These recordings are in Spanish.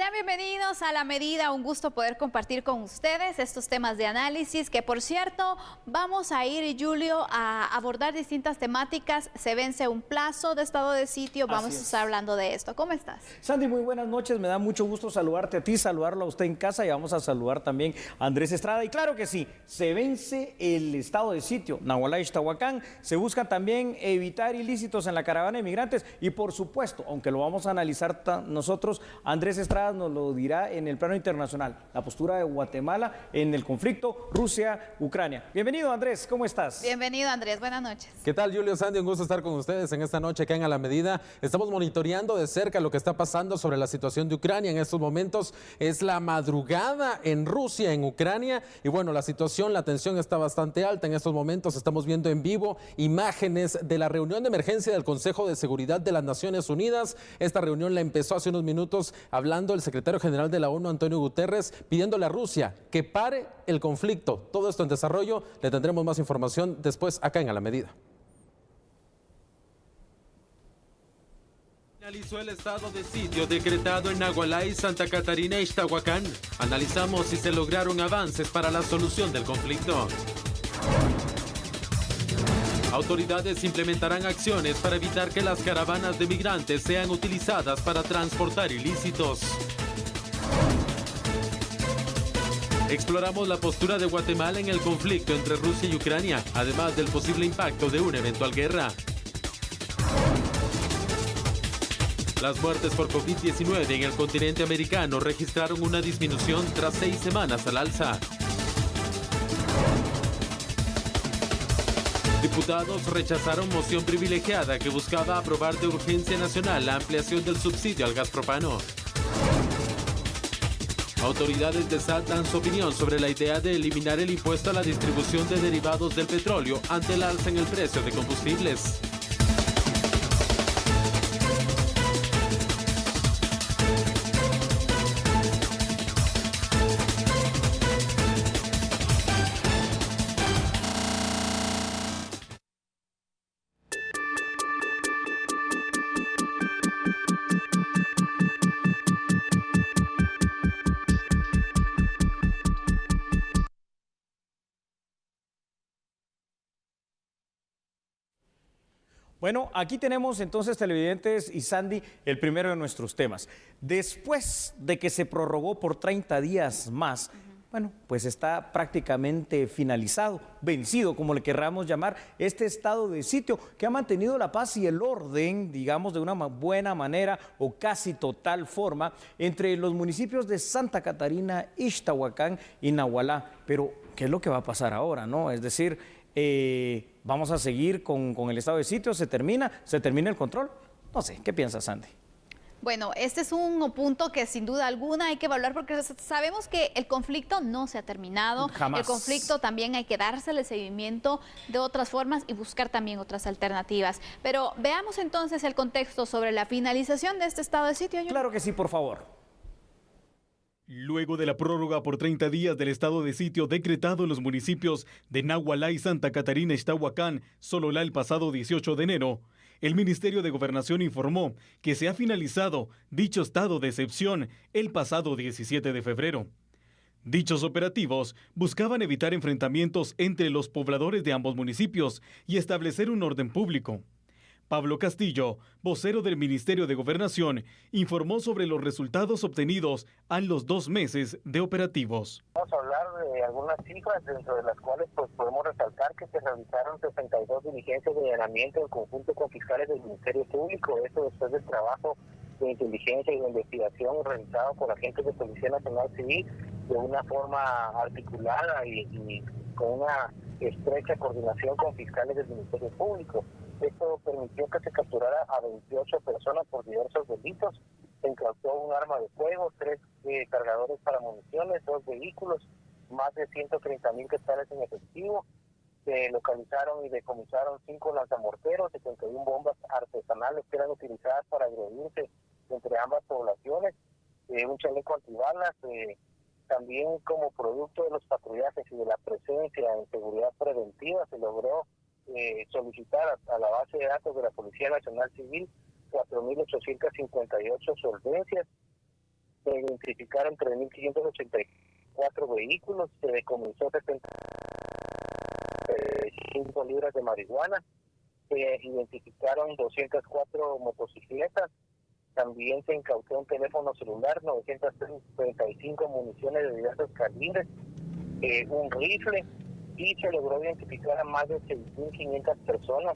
Sean bienvenidos a La Medida, un gusto poder compartir con ustedes estos temas de análisis que, por cierto, vamos a ir, Julio, a abordar distintas temáticas. Se vence un plazo de estado de sitio, vamos a estar hablando de esto. ¿Cómo estás? Sandy, muy buenas noches, me da mucho gusto saludarte a ti, saludarlo a usted en casa y vamos a saludar también a Andrés Estrada. Y claro que sí, se vence el estado de sitio, Nahualá Ixtahuacán, se busca también evitar ilícitos en la caravana de migrantes y, por supuesto, aunque lo vamos a analizar nosotros, Andrés Estrada nos lo dirá en el plano internacional, la postura de Guatemala en el conflicto Rusia-Ucrania. Bienvenido, Andrés, ¿cómo estás? Bienvenido, Andrés, buenas noches. ¿Qué tal, Julio, Sandy? Un gusto estar con ustedes en esta noche acá en A la Medida. Estamos monitoreando de cerca lo que está pasando sobre la situación de Ucrania. En estos momentos es la madrugada en Rusia, en Ucrania, y bueno, la situación, la tensión está bastante alta. En estos momentos estamos viendo en vivo imágenes de la reunión de emergencia del Consejo de Seguridad de las Naciones Unidas. Esta reunión la empezó hace unos minutos hablando el secretario general de la ONU, Antonio Guterres, pidiéndole a Rusia que pare el conflicto. Todo esto en desarrollo, le tendremos más información después acá en A la Medida. Finalizó el estado de sitio decretado en Nahualá y Santa Catarina, Ixtahuacán. Analizamos si se lograron avances para la solución del conflicto. Autoridades implementarán acciones para evitar que las caravanas de migrantes sean utilizadas para transportar ilícitos. Exploramos la postura de Guatemala en el conflicto entre Rusia y Ucrania, además del posible impacto de una eventual guerra. Las muertes por COVID-19 en el continente americano registraron una disminución tras 6 semanas al alza. Diputados rechazaron moción privilegiada que buscaba aprobar de urgencia nacional la ampliación del subsidio al gas propano. Autoridades de SAT dan su opinión sobre la idea de eliminar el impuesto a la distribución de derivados del petróleo ante el alza en el precio de combustibles. Bueno, aquí tenemos entonces, televidentes y Sandy, el primero de nuestros temas. Después de que se prorrogó por 30 días más, bueno, pues está prácticamente finalizado, vencido, como le querramos llamar, este estado de sitio que ha mantenido la paz y el orden, digamos, de una buena manera o casi total forma entre los municipios de Santa Catarina, Ixtahuacán y Nahualá. Pero, ¿qué es lo que va a pasar ahora, no? Es decir, vamos a seguir con el estado de sitio, se termina el control. No sé, ¿qué piensas, Sandy? Bueno, este es un punto que sin duda alguna hay que evaluar porque sabemos que el conflicto no se ha terminado. Jamás. El conflicto también hay que dársele seguimiento de otras formas y buscar también otras alternativas. Pero veamos entonces el contexto sobre la finalización de este estado de sitio. Claro que sí, por favor. Luego de la prórroga por 30 días del estado de sitio decretado en los municipios de Nahualá y Santa Catarina, Ixtahuacán, Sololá el pasado 18 de enero, el Ministerio de Gobernación informó que se ha finalizado dicho estado de excepción el pasado 17 de febrero. Dichos operativos buscaban evitar enfrentamientos entre los pobladores de ambos municipios y establecer un orden público. Pablo Castillo, vocero del Ministerio de Gobernación, informó sobre los resultados obtenidos a los 2 meses de operativos. Vamos a hablar de algunas cifras, dentro de las cuales pues podemos resaltar que se realizaron 62 diligencias de allanamiento en conjunto con fiscales del Ministerio Público, esto después del trabajo de inteligencia y de investigación realizado por agentes de Policía Nacional Civil de una forma articulada y con una estrecha coordinación con fiscales del Ministerio Público. Esto permitió que se capturara a 28 personas por diversos delitos. Se incautó un arma de fuego, 3 cargadores para municiones, 2 vehículos, más de 130,000 quetzales en efectivo. Se localizaron y decomisaron 5 lanzamorteros, 71 bombas artesanales que eran utilizadas para agredirse entre ambas poblaciones, un chaleco antibalas. También como producto de los patrullajes y de la presencia en seguridad preventiva se logró solicitar a la base de datos de la Policía Nacional Civil 4.858 solvencias se identificaron 3.584 vehículos, se decomisó 75 libras de marihuana, se identificaron 204 motocicletas, también se incautó un teléfono celular, 935 municiones de diversos calibres, un rifle, y se logró identificar a más de 6.500 personas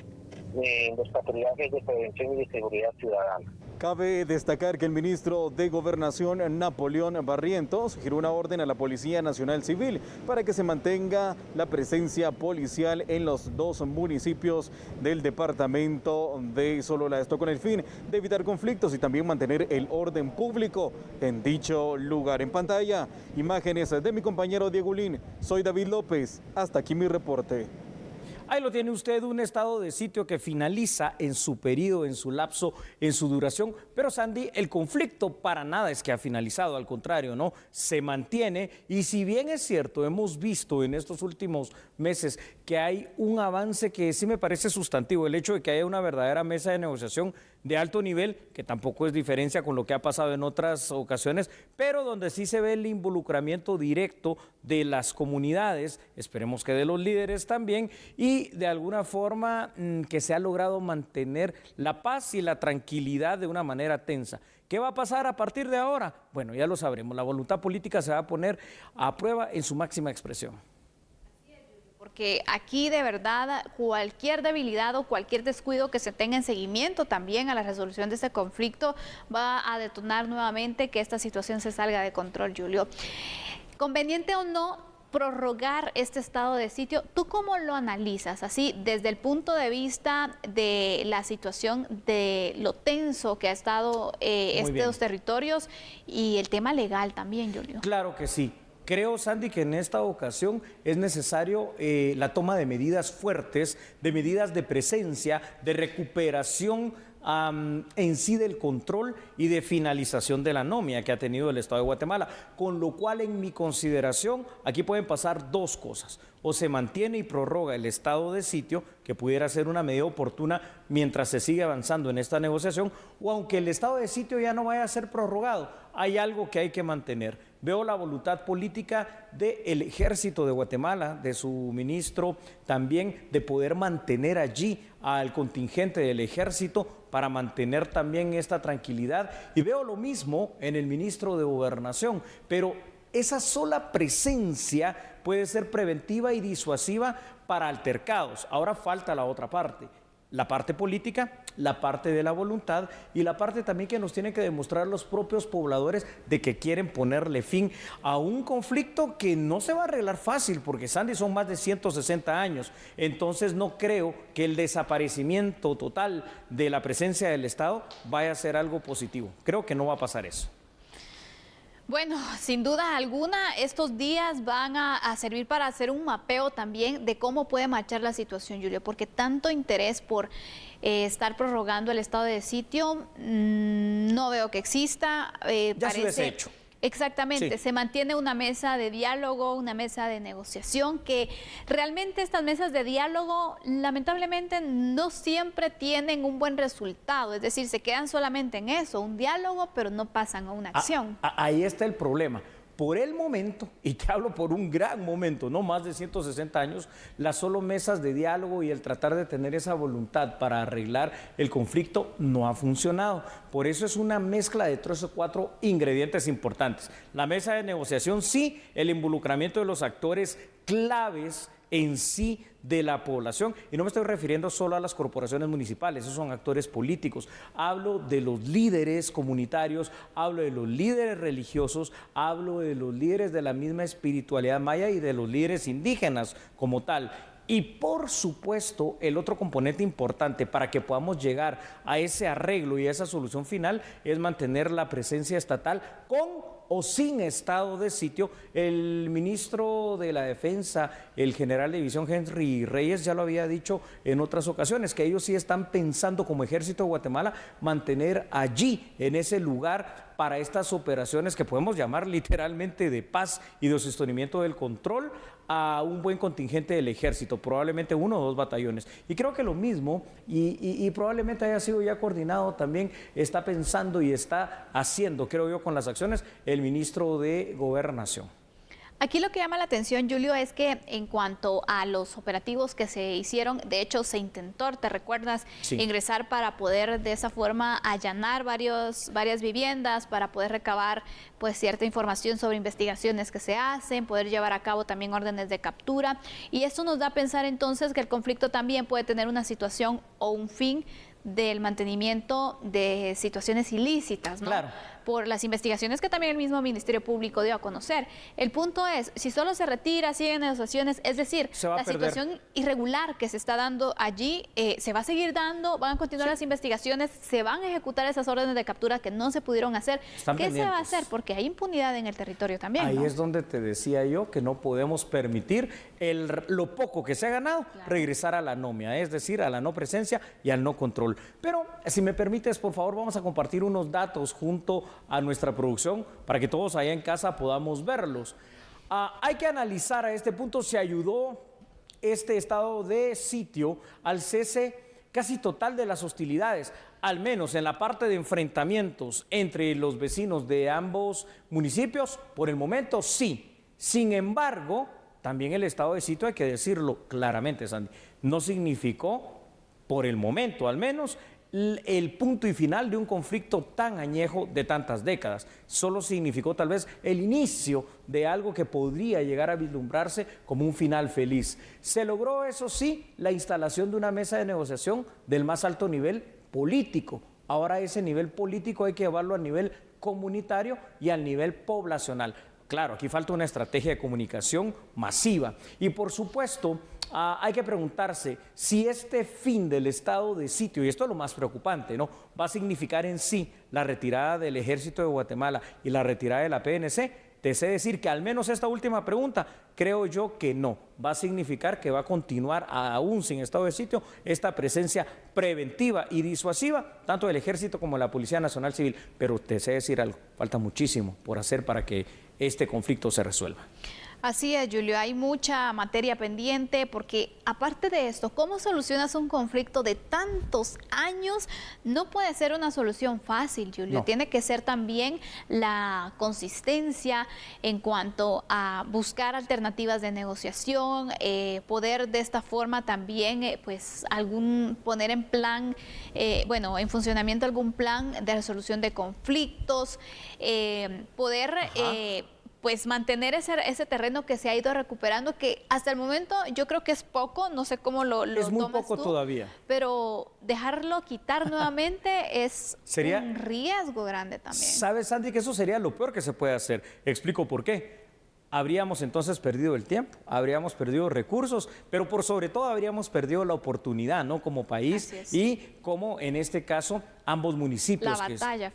en los patrullajes de prevención y de seguridad ciudadana. Cabe destacar que el ministro de Gobernación, Napoleón Barrientos, giró una orden a la Policía Nacional Civil para que se mantenga la presencia policial en los 2 municipios del departamento de Sololá. Esto con el fin de evitar conflictos y también mantener el orden público en dicho lugar. En pantalla, imágenes de mi compañero Diego Lin. Soy David López. Hasta aquí mi reporte. Ahí lo tiene usted, un estado de sitio que finaliza en su periodo, en su lapso, en su duración. Pero Sandy, el conflicto para nada es que ha finalizado, al contrario, ¿no? Se mantiene, y si bien es cierto, hemos visto en estos últimos meses que hay un avance que sí me parece sustantivo, el hecho de que haya una verdadera mesa de negociación de alto nivel, que tampoco es diferencia con lo que ha pasado en otras ocasiones, pero donde sí se ve el involucramiento directo de las comunidades, esperemos que de los líderes también, y de alguna forma que se ha logrado mantener la paz y la tranquilidad de una manera tensa. ¿Qué va a pasar a partir de ahora? Bueno, ya lo sabremos, la voluntad política se va a poner a prueba en su máxima expresión. Porque aquí de verdad cualquier debilidad o cualquier descuido que se tenga en seguimiento también a la resolución de este conflicto va a detonar nuevamente que esta situación se salga de control, Julio. Conveniente o no prorrogar este estado de sitio, ¿tú cómo lo analizas? Así, desde el punto de vista de la situación de lo tenso que ha estado estos territorios y el tema legal también, Julio. Claro que sí. Creo, Sandy, que en esta ocasión es necesario la toma de medidas fuertes, de medidas de presencia, de recuperación en sí del control y de finalización de la anomia que ha tenido el Estado de Guatemala. Con lo cual, en mi consideración, aquí pueden pasar 2 cosas. O se mantiene y prorroga el estado de sitio, que pudiera ser una medida oportuna mientras se sigue avanzando en esta negociación, o aunque el estado de sitio ya no vaya a ser prorrogado, hay algo que hay que mantener. Veo la voluntad política del Ejército de Guatemala, de su ministro también, de poder mantener allí al contingente del Ejército para mantener también esta tranquilidad. Y veo lo mismo en el ministro de Gobernación, pero esa sola presencia puede ser preventiva y disuasiva para altercados. Ahora falta la otra parte. La parte política, la parte de la voluntad y la parte también que nos tienen que demostrar los propios pobladores de que quieren ponerle fin a un conflicto que no se va a arreglar fácil, porque Sandy son más de 160 años. Entonces no creo que el desaparecimiento total de la presencia del Estado vaya a ser algo positivo. Creo que no va a pasar eso. Bueno, sin duda alguna, estos días van a servir para hacer un mapeo también de cómo puede marchar la situación, Julio, porque tanto interés por estar prorrogando el estado de sitio no veo que exista. Ya se hubiese hecho. Exactamente, Sí. Se mantiene una mesa de diálogo, una mesa de negociación, que realmente estas mesas de diálogo lamentablemente no siempre tienen un buen resultado, es decir, se quedan solamente en eso, un diálogo, pero no pasan a una acción. Ahí está el problema. Por el momento, y te hablo por un gran momento, no más de 160 años, las solo mesas de diálogo y el tratar de tener esa voluntad para arreglar el conflicto no ha funcionado. Por eso es una mezcla de 3 o 4 ingredientes importantes. La mesa de negociación, sí, el involucramiento de los actores claves en sí de la población, y no me estoy refiriendo solo a las corporaciones municipales, esos son actores políticos, hablo de los líderes comunitarios, hablo de los líderes religiosos, hablo de los líderes de la misma espiritualidad maya y de los líderes indígenas como tal. Y por supuesto, el otro componente importante para que podamos llegar a ese arreglo y a esa solución final es mantener la presencia estatal con o sin estado de sitio. El ministro de la Defensa, el general de división Henry Reyes, ya lo había dicho en otras ocasiones, que ellos sí están pensando como Ejército de Guatemala mantener allí, en ese lugar, para estas operaciones que podemos llamar literalmente de paz y de sostenimiento del control a un buen contingente del ejército, probablemente 1 o 2 batallones. Y creo que lo mismo, y probablemente haya sido ya coordinado también, está pensando y está haciendo, creo yo, con las acciones, el ministro de Gobernación. Aquí lo que llama la atención, Julio, es que en cuanto a los operativos que se hicieron, de hecho se intentó, ¿te recuerdas? Sí. Ingresar para poder de esa forma allanar varias viviendas, para poder recabar pues cierta información sobre investigaciones que se hacen, poder llevar a cabo también órdenes de captura. Y esto nos da a pensar entonces que el conflicto también puede tener una situación o un fin del mantenimiento de situaciones ilícitas, ¿no? Claro. Por las investigaciones que también el mismo Ministerio Público dio a conocer. El punto es, si solo se retira, siguen negociaciones, es decir, la situación irregular que se está dando allí se va a seguir dando, van a continuar las investigaciones, se van a ejecutar esas órdenes de captura que no se pudieron hacer. ¿Qué se va a hacer? Porque hay impunidad en el territorio también, Ahí ¿no? es donde te decía yo que no podemos permitir lo poco que se ha ganado, regresar a la anomia, es decir, a la no presencia y al no control. Pero, si me permites, por favor, vamos a compartir unos datos junto a nuestra producción para que todos allá en casa podamos verlos. Hay que analizar a este punto si ayudó este estado de sitio al cese casi total de las hostilidades, al menos en la parte de enfrentamientos entre los vecinos de ambos municipios. Por el momento sí. Sin embargo, también el estado de sitio, hay que decirlo claramente, Sandy, no significó, por el momento al menos, el punto y final de un conflicto tan añejo de tantas décadas. Solo significó tal vez el inicio de algo que podría llegar a vislumbrarse como un final feliz. Se logró, eso sí, la instalación de una mesa de negociación del más alto nivel político. Ahora ese nivel político hay que llevarlo a nivel comunitario y al nivel poblacional. Claro, aquí falta una estrategia de comunicación masiva. Y por supuesto, hay que preguntarse si este fin del estado de sitio, y esto es lo más preocupante, ¿no?, va a significar en sí la retirada del Ejército de Guatemala y la retirada de la PNC. Te sé decir que al menos esta última pregunta, creo yo que no. Va a significar que va a continuar, aún sin estado de sitio, esta presencia preventiva y disuasiva, tanto del Ejército como de la Policía Nacional Civil. Pero te sé decir algo, falta muchísimo por hacer para que este conflicto se resuelva. Así es, Julio, hay mucha materia pendiente porque aparte de esto, ¿cómo solucionas un conflicto de tantos años? No puede ser una solución fácil, Julio. No. Tiene que ser también la consistencia en cuanto a buscar alternativas de negociación, poder de esta forma también pues poner en plan, en funcionamiento algún plan de resolución de conflictos, poder pues mantener ese terreno que se ha ido recuperando, que hasta el momento yo creo que es poco, no sé cómo lo es muy poco tú, todavía. Pero dejarlo quitar nuevamente es un riesgo grande también. ¿Sabes, Sandy, que eso sería lo peor que se puede hacer? Explico por qué. Habríamos entonces perdido el tiempo, habríamos perdido recursos, pero por sobre todo habríamos perdido la oportunidad, ¿no?, como país y como en este caso ambos municipios.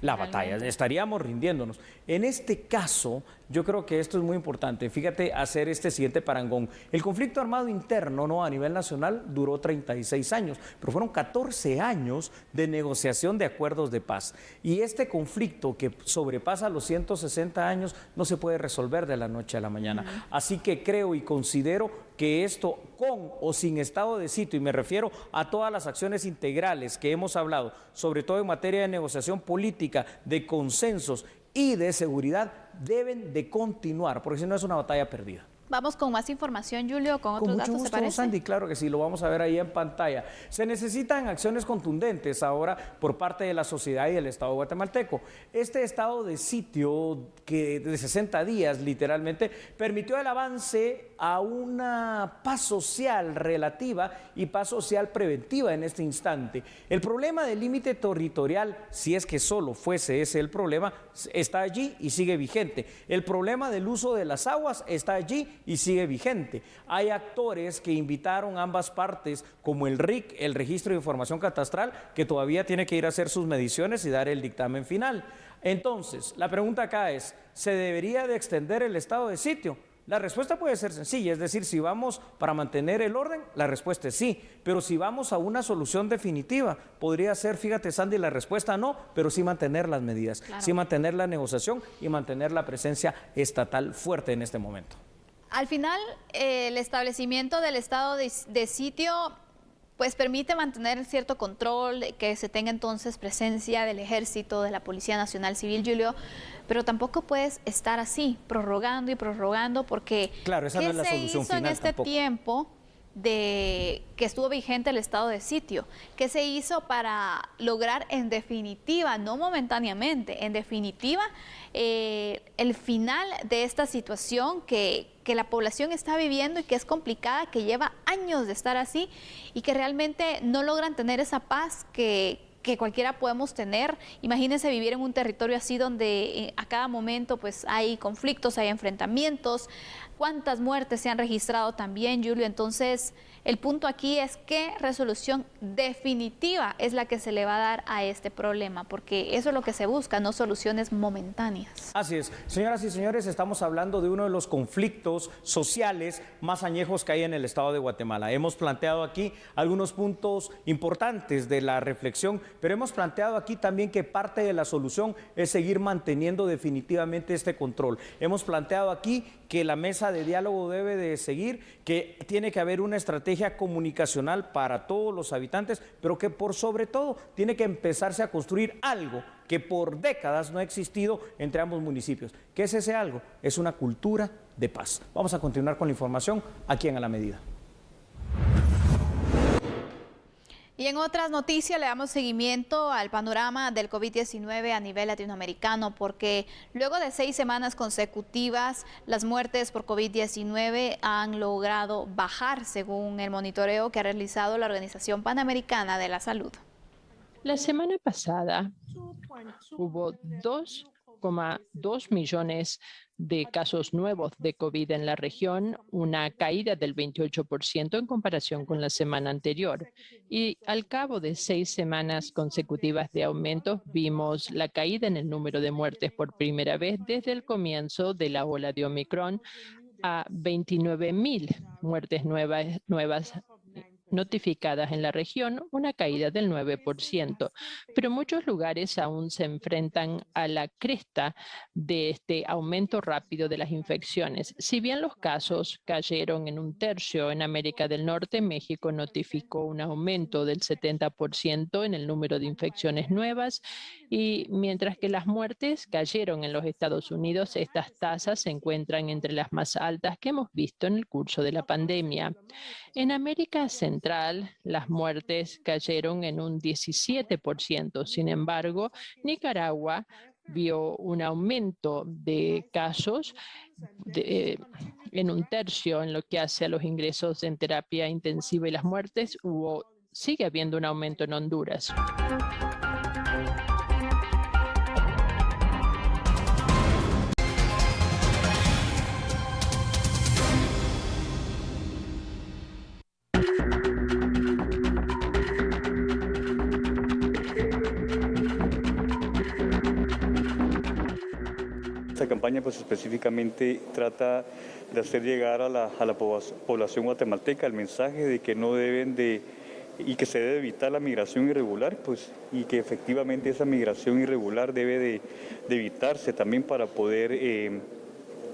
La batalla, estaríamos rindiéndonos. En este caso, yo creo que esto es muy importante. Fíjate, hacer este siguiente parangón. El conflicto armado interno, ¿no?, a nivel nacional duró 36 años, pero fueron 14 años de negociación de acuerdos de paz. Y este conflicto que sobrepasa los 160 años no se puede resolver de la noche a la mañana. Así que creo y considero que esto, con o sin estado de sitio, y me refiero a todas las acciones integrales que hemos hablado, sobre todo en materia de negociación política, de consensos y de seguridad, deben de continuar, porque si no es una batalla perdida. Vamos con más información, Julio, con otros datos, ¿te parece? Sandy, claro que sí, lo vamos a ver ahí en pantalla. Se necesitan acciones contundentes ahora por parte de la sociedad y del Estado guatemalteco. Este estado de sitio que de 60 días, literalmente, permitió el avance a una paz social relativa y paz social preventiva en este instante. El problema del límite territorial, si es que solo fuese ese el problema, está allí y sigue vigente. El problema del uso de las aguas está allí y sigue vigente. Hay actores que invitaron a ambas partes, como el RIC, el Registro de Información Catastral, que todavía tiene que ir a hacer sus mediciones y dar el dictamen final. Entonces, la pregunta acá es, ¿se debería de extender el estado de sitio? La respuesta puede ser sencilla, es decir, si vamos para mantener el orden, la respuesta es sí, pero si vamos a una solución definitiva, podría ser, fíjate Sandy, la respuesta no, pero sí mantener las medidas, claro, sí mantener la negociación y mantener la presencia estatal fuerte en este momento. Al final, el establecimiento del estado de sitio pues permite mantener cierto control, que se tenga entonces presencia del Ejército, de la Policía Nacional Civil, Julio, pero tampoco puedes estar así, prorrogando y prorrogando, porque claro, esa no es la solución final en este tampoco. tiempo de que estuvo vigente el estado de sitio? ¿Qué se hizo para lograr en definitiva, no momentáneamente, en definitiva, el final de esta situación que la población está viviendo y que es complicada, que lleva años de estar así y que realmente no logran tener esa paz que cualquiera podemos tener? Imagínense vivir en un territorio así donde a cada momento pues hay conflictos, hay enfrentamientos. ¿Cuántas muertes se han registrado también, Julio? Entonces, el punto aquí es qué resolución definitiva es la que se le va a dar a este problema, porque eso es lo que se busca, no soluciones momentáneas. Así es. Señoras y señores, estamos hablando de uno de los conflictos sociales más añejos que hay en el estado de Guatemala. Hemos planteado aquí algunos puntos importantes de la reflexión, pero hemos planteado aquí también que parte de la solución es seguir manteniendo definitivamente este control. Hemos planteado aquí que la mesa de diálogo debe de seguir, que tiene que haber una estrategia comunicacional para todos los habitantes, pero que por sobre todo tiene que empezarse a construir algo que por décadas no ha existido entre ambos municipios. ¿Qué es ese algo? Es una cultura de paz. Vamos a continuar con la información aquí en A la Medida. Y en otras noticias le damos seguimiento al panorama del COVID-19 a nivel latinoamericano, porque luego de 6 semanas consecutivas, las muertes por COVID-19 han logrado bajar, según el monitoreo que ha realizado la Organización Panamericana de la Salud. La semana pasada hubo 2,2 millones de casos nuevos de COVID en la región, una caída del 28% en comparación con la semana anterior. Y al cabo de 6 semanas consecutivas de aumentos, vimos la caída en el número de muertes por primera vez desde el comienzo de la ola de Omicron a 29,000 muertes nuevas notificadas en la región, una caída del 9%, pero muchos lugares aún se enfrentan a la cresta de este aumento rápido de las infecciones. Si bien los casos cayeron en 1/3 en América del Norte, México notificó un aumento del 70% en el número de infecciones nuevas, y mientras que las muertes cayeron en los Estados Unidos, estas tasas se encuentran entre las más altas que hemos visto en el curso de la pandemia. En América Central, las muertes cayeron en un 17%. Sin embargo, Nicaragua vio un aumento de casos en 1/3 en lo que hace a los ingresos en terapia intensiva y las muertes. Sigue habiendo un aumento en Honduras. Esta campaña pues específicamente trata de hacer llegar a la población guatemalteca el mensaje de que no deben de y que se debe evitar la migración irregular, pues, y que efectivamente esa migración irregular debe de evitarse también para poder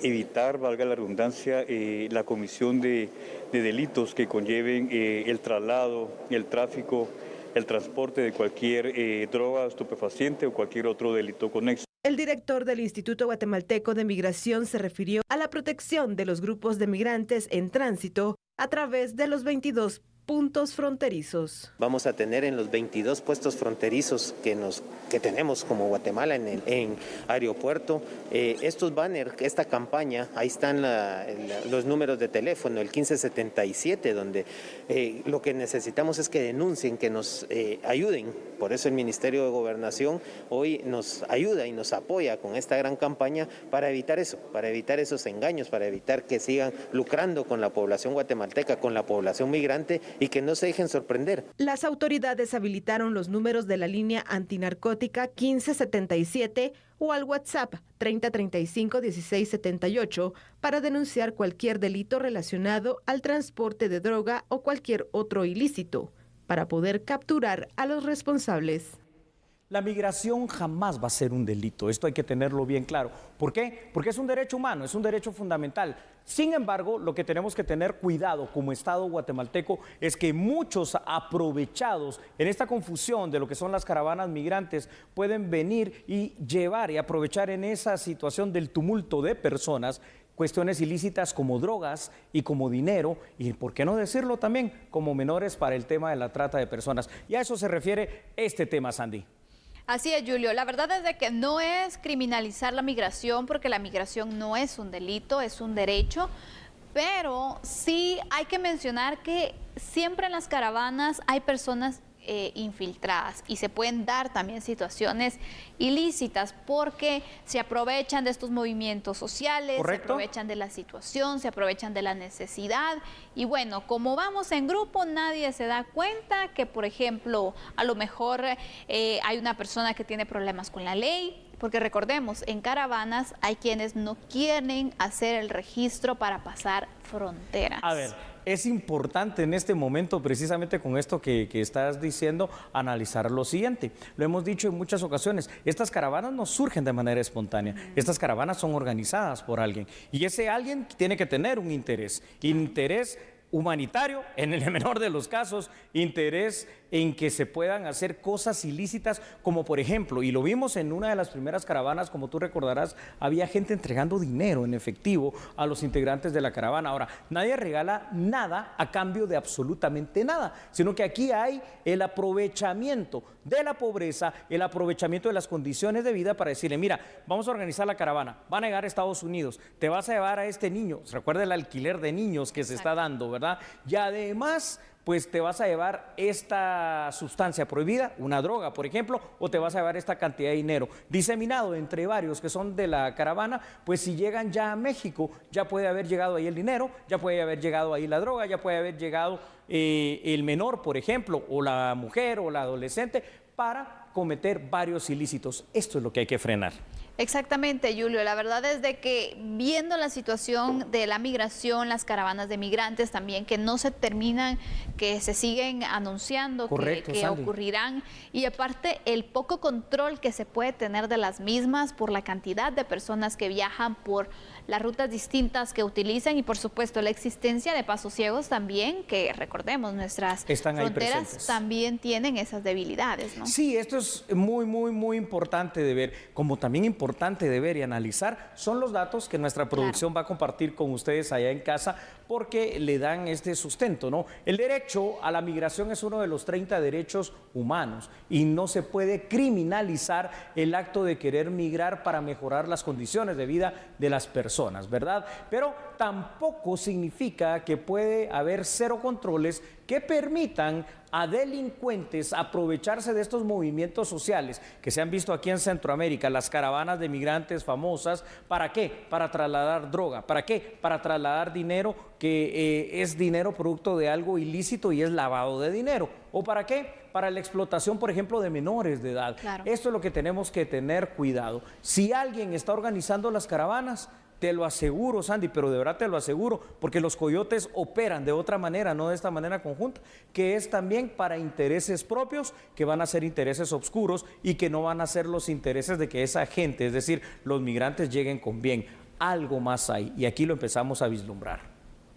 evitar, valga la redundancia, la comisión de delitos que conlleven el traslado, el tráfico, el transporte de cualquier droga, estupefaciente o cualquier otro delito conexo. El director del Instituto Guatemalteco de Migración se refirió a la protección de los grupos de migrantes en tránsito a través de los 22 puntos fronterizos. Vamos a tener en los 22 puestos fronterizos que tenemos como Guatemala en aeropuerto, estos banners, esta campaña, ahí están los números de teléfono, el 1577, donde lo que necesitamos es que denuncien, que nos ayuden Por eso el Ministerio de Gobernación hoy nos ayuda y nos apoya con esta gran campaña para evitar eso, para evitar esos engaños, para evitar que sigan lucrando con la población guatemalteca, con la población migrante y que no se dejen sorprender. Las autoridades habilitaron los números de la línea antinarcótica 1577 o al WhatsApp 3035 1678 para denunciar cualquier delito relacionado al transporte de droga o cualquier otro ilícito, para poder capturar a los responsables. La migración jamás va a ser un delito, esto hay que tenerlo bien claro. ¿Por qué? Porque es un derecho humano, es un derecho fundamental. Sin embargo, lo que tenemos que tener cuidado como Estado guatemalteco es que muchos aprovechados en esta confusión de lo que son las caravanas migrantes pueden venir y llevar y aprovechar en esa situación del tumulto de personas cuestiones ilícitas como drogas y como dinero y, por qué no decirlo también, como menores para el tema de la trata de personas. Y a eso se refiere este tema, Sandy. Así es, Julio. La verdad es de que no es criminalizar la migración, porque la migración no es un delito, es un derecho, pero sí hay que mencionar que siempre en las caravanas hay personas infiltradas y se pueden dar también situaciones ilícitas porque se aprovechan de estos movimientos sociales, ¿correcto? Se aprovechan de la situación, se aprovechan de la necesidad y bueno, como vamos en grupo nadie se da cuenta que por ejemplo a lo mejor hay una persona que tiene problemas con la ley, porque recordemos, en caravanas hay quienes no quieren hacer el registro para pasar fronteras. A ver, es importante en este momento, precisamente con esto que estás diciendo, analizar lo siguiente. Lo hemos dicho en muchas ocasiones, estas caravanas no surgen de manera espontánea, estas caravanas son organizadas por alguien y ese alguien tiene que tener un interés humanitario, en el menor de los casos, interés en que se puedan hacer cosas ilícitas, como por ejemplo, y lo vimos en una de las primeras caravanas, como tú recordarás, había gente entregando dinero en efectivo a los integrantes de la caravana. Ahora, nadie regala nada a cambio de absolutamente nada, sino que aquí hay el aprovechamiento de la pobreza, el aprovechamiento de las condiciones de vida para decirle, mira, vamos a organizar la caravana, van a llegar a Estados Unidos, te vas a llevar a este niño, recuerda el alquiler de niños que se está dando, ¿verdad? Y además, pues te vas a llevar esta sustancia prohibida, una droga, por ejemplo, o te vas a llevar esta cantidad de dinero diseminado entre varios que son de la caravana. Pues si llegan ya a México, ya puede haber llegado ahí el dinero, ya puede haber llegado ahí la droga, ya puede haber llegado el menor, por ejemplo, o la mujer o la adolescente, para cometer varios ilícitos. Esto es lo que hay que frenar. Exactamente, Julio. La verdad es de que viendo la situación de la migración, las caravanas de migrantes también, que no se terminan, que se siguen anunciando, correcto, que ocurrirán, y aparte el poco control que se puede tener de las mismas por la cantidad de personas que viajan por las rutas distintas que utilizan y por supuesto la existencia de pasos ciegos también, que recordemos, nuestras fronteras también tienen esas debilidades, ¿no? Sí, esto es muy importante de ver, como también importante de ver y analizar son los datos que nuestra producción va a compartir con ustedes allá en casa, porque le dan este sustento, ¿no? El derecho a la migración es uno de los 30 derechos humanos y no se puede criminalizar el acto de querer migrar para mejorar las condiciones de vida de las personas, ¿verdad? Pero tampoco significa que puede haber cero controles que permitan a delincuentes aprovecharse de estos movimientos sociales que se han visto aquí en Centroamérica, las caravanas de migrantes famosas. ¿Para qué? Para trasladar droga. ¿Para qué? Para trasladar dinero que es dinero producto de algo ilícito y es lavado de dinero. ¿O para qué? Para la explotación, por ejemplo, de menores de edad. Claro. Esto es lo que tenemos que tener cuidado. Si alguien está organizando las caravanas, te lo aseguro, Sandy, pero de verdad te lo aseguro, porque los coyotes operan de otra manera, no de esta manera conjunta, que es también para intereses propios, que van a ser intereses oscuros y que no van a ser los intereses de que esa gente, es decir, los migrantes, lleguen con bien. Algo más hay, y aquí lo empezamos a vislumbrar.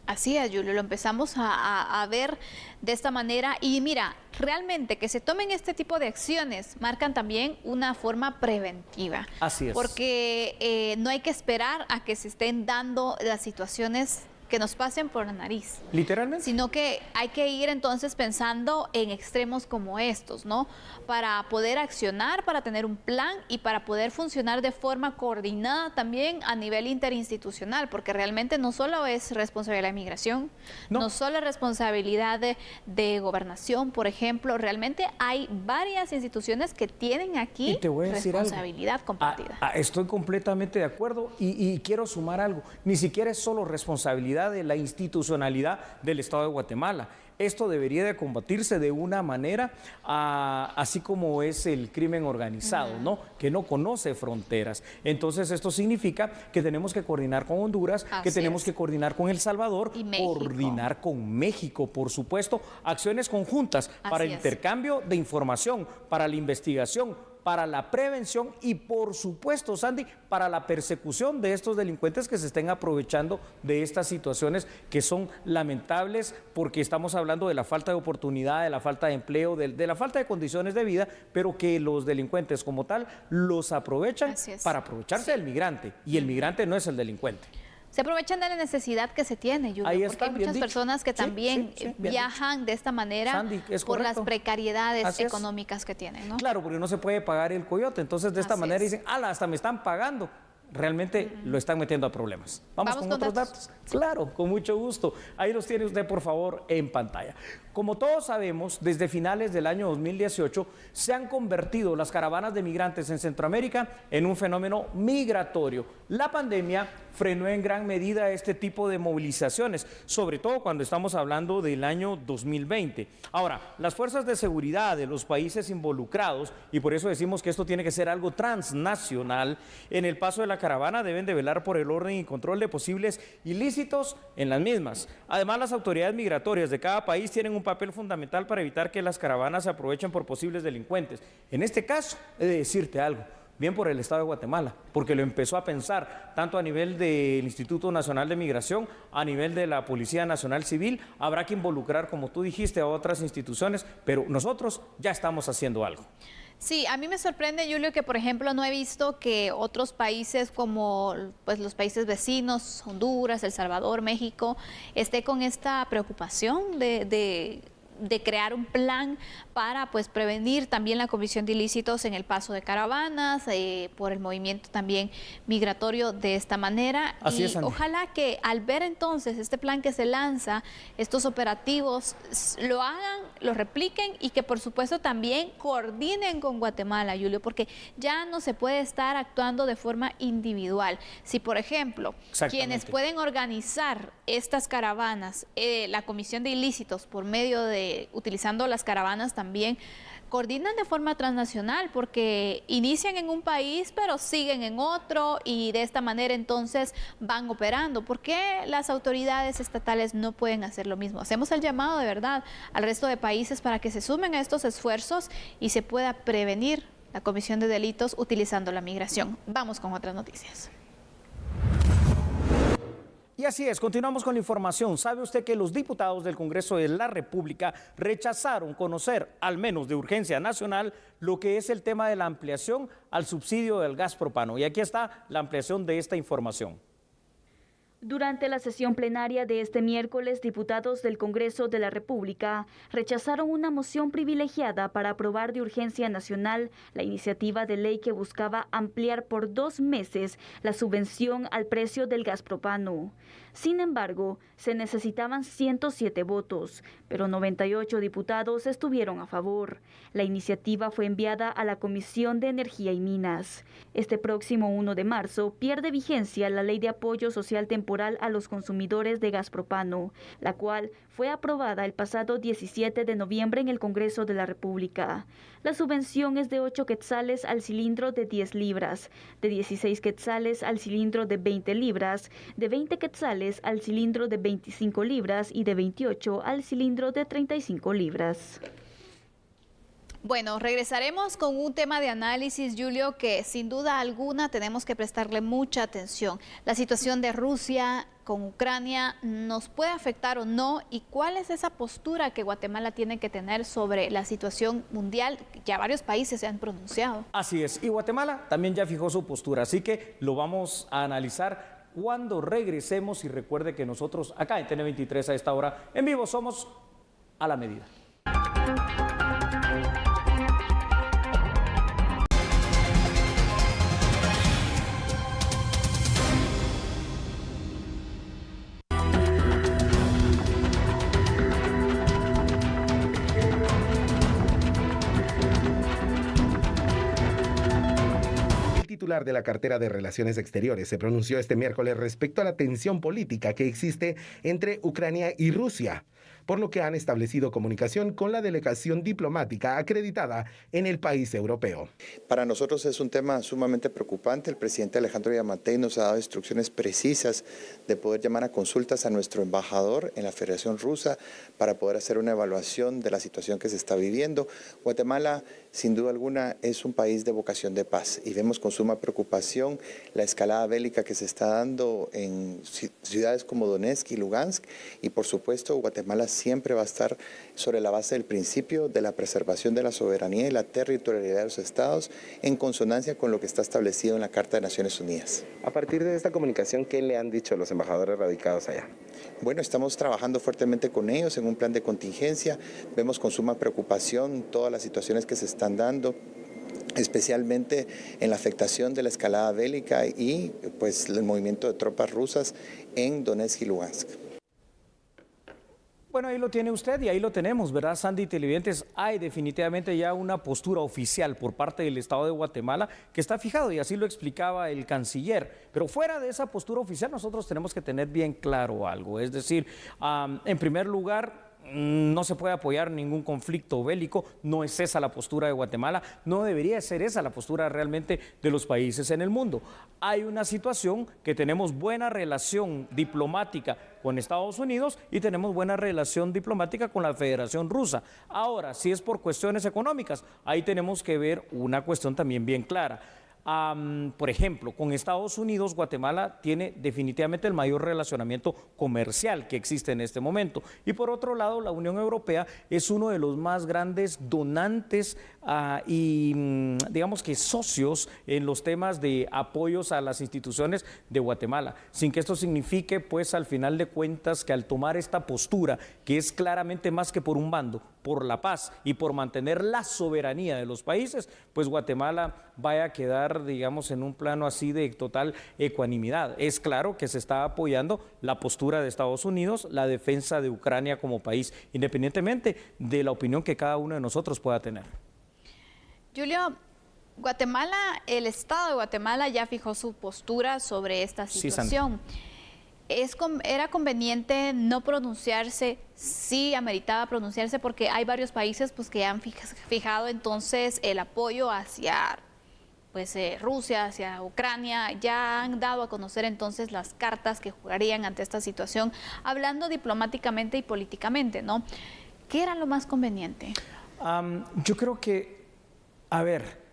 Así es, Julio, lo empezamos a ver de esta manera y mira, realmente que se tomen este tipo de acciones marcan también una forma preventiva. Así es. Porque no hay que esperar a que se estén dando las situaciones que nos pasen por la nariz. Literalmente. Sino que hay que ir entonces pensando en extremos como estos, ¿no? Para poder accionar, para tener un plan y para poder funcionar de forma coordinada también a nivel interinstitucional, porque realmente no solo es responsabilidad de migración, no solo es responsabilidad de gobernación, por ejemplo, realmente hay varias instituciones que tienen aquí responsabilidad compartida. Estoy completamente de acuerdo y quiero sumar algo. Ni siquiera es solo responsabilidad de la institucionalidad del Estado de Guatemala. Esto debería de combatirse de una manera así como es el crimen organizado, ¿no? Que no conoce fronteras. Entonces esto significa que tenemos que coordinar con Honduras, que tenemos que coordinar con El Salvador, coordinar con México, por supuesto, acciones conjuntas para el intercambio de información, para la investigación, para la prevención y, por supuesto, Sandy, para la persecución de estos delincuentes que se estén aprovechando de estas situaciones que son lamentables, porque estamos hablando de la falta de oportunidad, de la falta de empleo, de la falta de condiciones de vida, pero que los delincuentes como tal los aprovechan para aprovecharse del migrante, y el migrante no es el delincuente. Se aprovechan de la necesidad que se tiene, Julio, porque hay muchas personas que también viajan de esta manera, Sandy, por las precariedades económicas que tienen, ¿no? Claro, porque no se puede pagar el coyote, entonces de esta manera dicen, ¡ala, hasta me están pagando! Realmente lo están metiendo a problemas. Vamos con otros datos. Claro, con mucho gusto. Ahí los tiene usted, por favor, en pantalla. Como todos sabemos, desde finales del año 2018 se han convertido las caravanas de migrantes en Centroamérica en un fenómeno migratorio. La pandemia frenó en gran medida este tipo de movilizaciones, sobre todo cuando estamos hablando del año 2020. Ahora, las fuerzas de seguridad de los países involucrados, y por eso decimos que esto tiene que ser algo transnacional, en el paso de la caravana deben de velar por el orden y control de posibles ilícitos en las mismas. Además, las autoridades migratorias de cada país tienen un papel fundamental para evitar que las caravanas se aprovechen por posibles delincuentes. En este caso, he de decirte algo, bien por el Estado de Guatemala, porque lo empezó a pensar tanto a nivel del Instituto Nacional de Migración, a nivel de la Policía Nacional Civil. Habrá que involucrar, como tú dijiste, a otras instituciones, pero nosotros ya estamos haciendo algo. Sí, a mí me sorprende, Julio, que por ejemplo no he visto que otros países como pues los países vecinos, Honduras, El Salvador, México, esté con esta preocupación de crear un plan para pues prevenir también la comisión de ilícitos en el paso de caravanas, por el movimiento también migratorio de esta manera. Así es, Andy. Ojalá que al ver entonces este plan que se lanza, estos operativos lo hagan, lo repliquen y que por supuesto también coordinen con Guatemala, Julio, porque ya no se puede estar actuando de forma individual. Si por ejemplo quienes pueden organizar estas caravanas, la comisión de ilícitos por medio de utilizando las caravanas también, coordinan de forma transnacional porque inician en un país pero siguen en otro y de esta manera entonces van operando. ¿Por qué las autoridades estatales no pueden hacer lo mismo? Hacemos el llamado de verdad al resto de países para que se sumen a estos esfuerzos y se pueda prevenir la comisión de delitos utilizando la migración. Vamos con otras noticias. Y así es, continuamos con la información. ¿Sabe usted que los diputados del Congreso de la República rechazaron conocer, al menos de urgencia nacional, lo que es el tema de la ampliación al subsidio del gas propano? Y aquí está la ampliación de esta información. Durante la sesión plenaria de este miércoles, diputados del Congreso de la República rechazaron una moción privilegiada para aprobar de urgencia nacional la iniciativa de ley que buscaba ampliar por 2 meses la subvención al precio del gas propano. Sin embargo, se necesitaban 107 votos, pero 98 diputados estuvieron a favor. La iniciativa fue enviada a la Comisión de Energía y Minas. Este próximo 1 de marzo pierde vigencia la Ley de Apoyo Social Temporal a los consumidores de gas propano, la cual fue aprobada el pasado 17 de noviembre en el Congreso de la República. La subvención es de 8 quetzales al cilindro de 10 libras, de 16 quetzales al cilindro de 20 libras, de 20 quetzales al cilindro de 25 libras y de 28 al cilindro de 35 libras. Bueno, regresaremos con un tema de análisis, Julio, que sin duda alguna tenemos que prestarle mucha atención. La situación de Rusia con Ucrania nos puede afectar o no, y cuál es esa postura que Guatemala tiene que tener sobre la situación mundial. Ya varios países se han pronunciado. Así es, y Guatemala también ya fijó su postura, así que lo vamos a analizar cuando regresemos. Y recuerde que nosotros acá en TN23 a esta hora en vivo somos a la medida. Titular de la cartera de Relaciones Exteriores se pronunció este miércoles respecto a la tensión política que existe entre Ucrania y Rusia, por lo que han establecido comunicación con la delegación diplomática acreditada en el país europeo. Para nosotros es un tema sumamente preocupante. El presidente Alejandro Yamatei nos ha dado instrucciones precisas de poder llamar a consultas a nuestro embajador en la Federación Rusa para poder hacer una evaluación de la situación que se está viviendo. Guatemala, sin duda alguna, es un país de vocación de paz y vemos con suma preocupación la escalada bélica que se está dando en ciudades como Donetsk y Lugansk, y por supuesto Guatemala siempre va a estar sobre la base del principio de la preservación de la soberanía y la territorialidad de los estados, en consonancia con lo que está establecido en la Carta de Naciones Unidas. A partir de esta comunicación, ¿qué le han dicho los embajadores radicados allá? Bueno, estamos trabajando fuertemente con ellos en un plan de contingencia. Vemos con suma preocupación todas las situaciones que se están dando, especialmente en la afectación de la escalada bélica y pues el movimiento de tropas rusas en Donetsk y Lugansk. Bueno, ahí lo tiene usted y ahí lo tenemos, ¿verdad, Sandy televidentes? Hay definitivamente ya una postura oficial por parte del Estado de Guatemala que está fijado, y así lo explicaba el canciller. Pero fuera de esa postura oficial, nosotros tenemos que tener bien claro algo. Es decir, en primer lugar, no se puede apoyar ningún conflicto bélico, no es esa la postura de Guatemala, no debería ser esa la postura realmente de los países en el mundo. Hay una situación que tenemos buena relación diplomática con Estados Unidos y tenemos buena relación diplomática con la Federación Rusa. Ahora, si es por cuestiones económicas, ahí tenemos que ver una cuestión también bien clara. Por ejemplo, con Estados Unidos, Guatemala tiene definitivamente el mayor relacionamiento comercial que existe en este momento. Y por otro lado, la Unión Europea es uno de los más grandes donantes y digamos que socios en los temas de apoyos a las instituciones de Guatemala. Sin que esto signifique, pues, al final de cuentas, que al tomar esta postura, que es claramente más que por un bando, por la paz y por mantener la soberanía de los países, pues Guatemala vaya a quedar, digamos, en un plano así de total ecuanimidad. Es claro que se está apoyando la postura de Estados Unidos, la defensa de Ucrania como país, independientemente de la opinión que cada uno de nosotros pueda tener. Julio, Guatemala, el Estado de Guatemala ya fijó su postura sobre esta situación. Sí, ¿era conveniente no pronunciarse? Sí, ameritaba pronunciarse porque hay varios países pues, que han fijado entonces el apoyo hacia pues, Rusia, hacia Ucrania. Ya han dado a conocer entonces las cartas que jugarían ante esta situación, hablando diplomáticamente y políticamente, ¿no? ¿Qué era lo más conveniente? Yo creo que, a ver,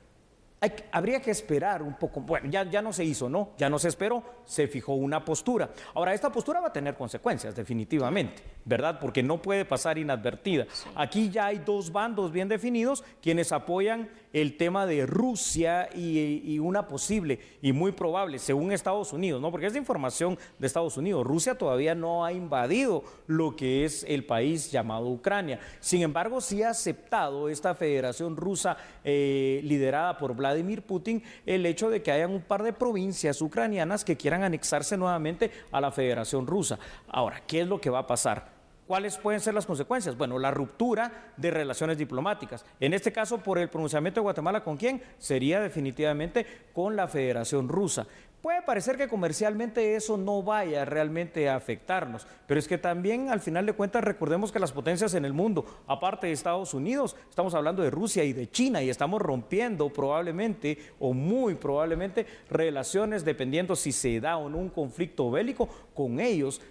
habría que esperar un poco. Bueno, ya no se hizo, ¿no? Ya no se esperó, se fijó una postura. Ahora, esta postura va a tener consecuencias, definitivamente, ¿verdad? Porque no puede pasar inadvertida. Sí. Aquí ya hay dos bandos bien definidos, quienes apoyan el tema de Rusia y una posible y muy probable, según Estados Unidos, ¿no? Porque es de información de Estados Unidos. Rusia todavía no ha invadido lo que es el país llamado Ucrania. Sin embargo, sí ha aceptado esta Federación Rusa liderada por Vladimir Putin el hecho de que hayan un par de provincias ucranianas que quieran anexarse nuevamente a la Federación Rusa. Ahora, ¿qué es lo que va a pasar? ¿Cuáles pueden ser las consecuencias? Bueno, la ruptura de relaciones diplomáticas. En este caso, por el pronunciamiento de Guatemala, ¿con quién? Sería definitivamente con la Federación Rusa. Puede parecer que comercialmente eso no vaya realmente a afectarnos, pero es que también al final de cuentas recordemos que las potencias en el mundo, aparte de Estados Unidos, estamos hablando de Rusia y de China y estamos rompiendo probablemente o muy probablemente relaciones dependiendo si se da o no un conflicto bélico con ellos.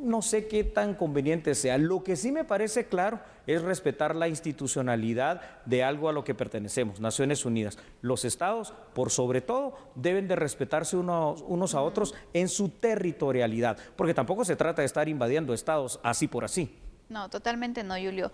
No sé qué tan conveniente sea. Lo que sí me parece claro es respetar la institucionalidad de algo a lo que pertenecemos, Naciones Unidas. Los estados, por sobre todo, deben de respetarse unos a otros en su territorialidad, porque tampoco se trata de estar invadiendo estados así por así. No, totalmente no, Julio.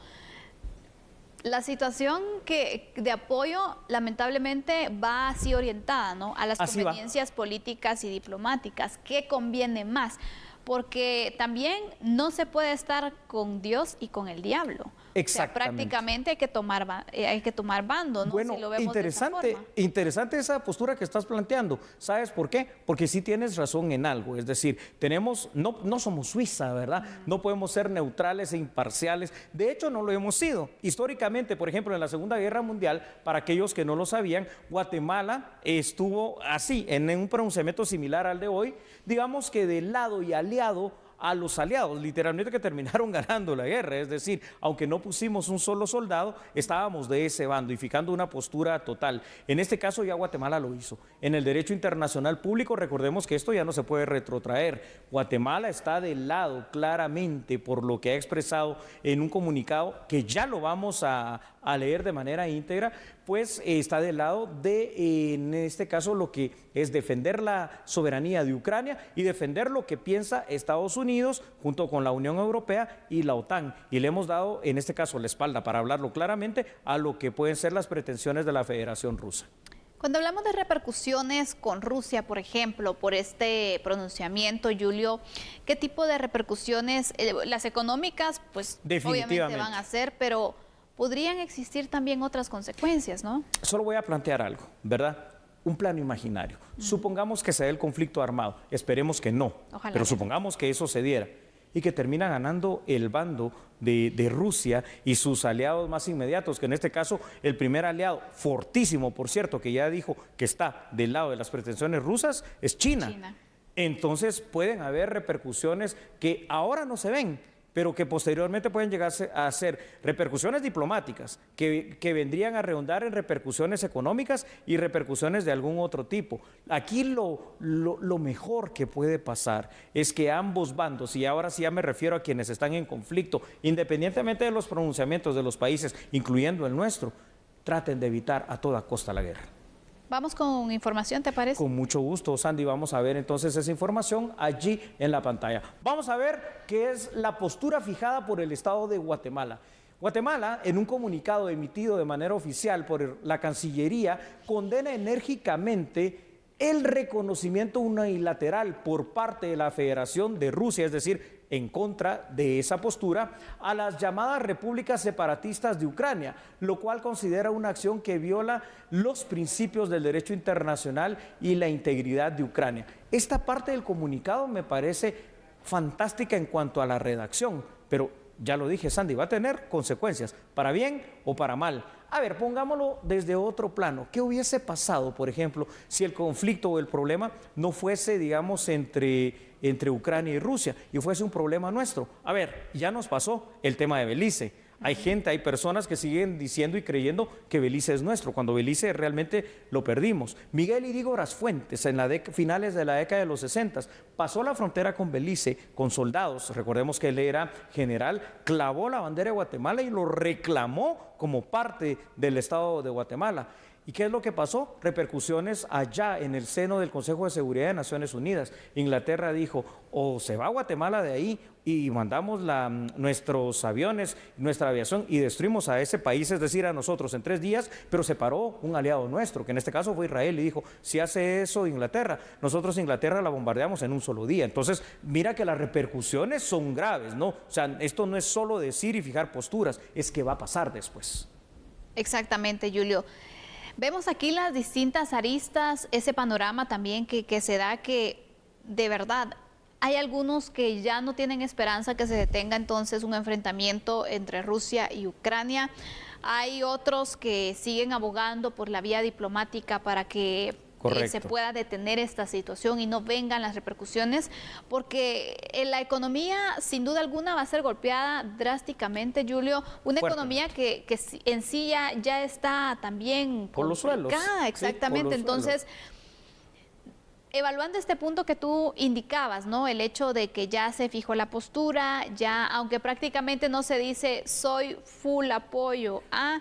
La situación de apoyo lamentablemente va así orientada, ¿no? A las conveniencias políticas y diplomáticas. ¿Qué conviene más? Porque también no se puede estar con Dios y con el diablo. Exactamente. O sea, prácticamente hay que tomar bando, ¿no? Bueno, si lo vemos interesante esa postura que estás planteando. ¿Sabes por qué? Porque sí tienes razón en algo. Es decir, no somos Suiza, ¿verdad? No podemos ser neutrales e imparciales. De hecho, no lo hemos sido. Históricamente, por ejemplo, en la Segunda Guerra Mundial, para aquellos que no lo sabían, Guatemala estuvo así, en un pronunciamiento similar al de hoy, digamos que del lado y aliado a los aliados, literalmente, que terminaron ganando la guerra. Es decir, aunque no pusimos un solo soldado, estábamos de ese bando y fijando una postura total. En este caso ya Guatemala lo hizo. En el derecho internacional público, recordemos que esto ya no se puede retrotraer. Guatemala está del lado claramente, por lo que ha expresado en un comunicado que ya lo vamos a leer de manera íntegra, pues está del lado de, en este caso, lo que es defender la soberanía de Ucrania y defender lo que piensa Estados Unidos junto con la Unión Europea y la OTAN. Y le hemos dado, en este caso, la espalda, para hablarlo claramente, a lo que pueden ser las pretensiones de la Federación Rusa. Cuando hablamos de repercusiones con Rusia, por ejemplo, por este pronunciamiento, Julio, ¿qué tipo de repercusiones? Las económicas, pues obviamente van a ser, pero podrían existir también otras consecuencias, ¿no? Solo voy a plantear algo, ¿verdad? Un plano imaginario. Supongamos que se dé el conflicto armado, esperemos que no, pero supongamos que eso se diera y que termina ganando el bando de Rusia y sus aliados más inmediatos, que en este caso el primer aliado, fortísimo por cierto, que ya dijo que está del lado de las pretensiones rusas, es China. Entonces pueden haber repercusiones que ahora no se ven, pero que posteriormente pueden llegar a ser repercusiones diplomáticas, que vendrían a redundar en repercusiones económicas y repercusiones de algún otro tipo. Aquí lo mejor que puede pasar es que ambos bandos, y ahora sí ya me refiero a quienes están en conflicto, independientemente de los pronunciamientos de los países, incluyendo el nuestro, traten de evitar a toda costa la guerra. Vamos con información, ¿te parece? Con mucho gusto, Sandy. Vamos a ver entonces esa información allí en la pantalla. Vamos a ver qué es la postura fijada por el Estado de Guatemala. Guatemala, en un comunicado emitido de manera oficial por la Cancillería, condena enérgicamente el reconocimiento unilateral por parte de la Federación de Rusia, es decir, en contra de esa postura, a las llamadas repúblicas separatistas de Ucrania, lo cual considera una acción que viola los principios del derecho internacional y la integridad de Ucrania. Esta parte del comunicado me parece fantástica en cuanto a la redacción, pero ya lo dije, Sandy, va a tener consecuencias, para bien o para mal. A ver, pongámoslo desde otro plano. ¿Qué hubiese pasado, por ejemplo, si el conflicto o el problema no fuese, digamos, entre Ucrania y Rusia y fuese un problema nuestro? A ver, ya nos pasó el tema de Belice. Hay personas que siguen diciendo y creyendo que Belice es nuestro, cuando Belice realmente lo perdimos. Miguel Ydígoras Fuentes, en finales de la década de los 60, pasó la frontera con Belice con soldados. Recordemos que él era general, clavó la bandera de Guatemala y lo reclamó como parte del Estado de Guatemala. ¿Y qué es lo que pasó? Repercusiones allá en el seno del Consejo de Seguridad de Naciones Unidas. Inglaterra dijo, o se va Guatemala de ahí y mandamos nuestros aviones, nuestra aviación y destruimos a ese país, es decir, a nosotros en 3 días, pero se paró un aliado nuestro, que en este caso fue Israel, y dijo, si hace eso Inglaterra, nosotros Inglaterra la bombardeamos en un solo día. Entonces, mira que las repercusiones son graves, ¿no? O sea, esto no es solo decir y fijar posturas, es que va a pasar después. Exactamente, Julio. Vemos aquí las distintas aristas, ese panorama también que se da, que de verdad hay algunos que ya no tienen esperanza que se detenga entonces un enfrentamiento entre Rusia y Ucrania. Hay otros que siguen abogando por la vía diplomática para que se pueda detener esta situación y no vengan las repercusiones, porque la economía sin duda alguna va a ser golpeada drásticamente, Julio. Una economía que en sí ya está también por los suelos. Exactamente, sí, entonces evaluando este punto que tú indicabas, ¿no? El hecho de que ya se fijó la postura, ya aunque prácticamente no se dice soy full apoyo a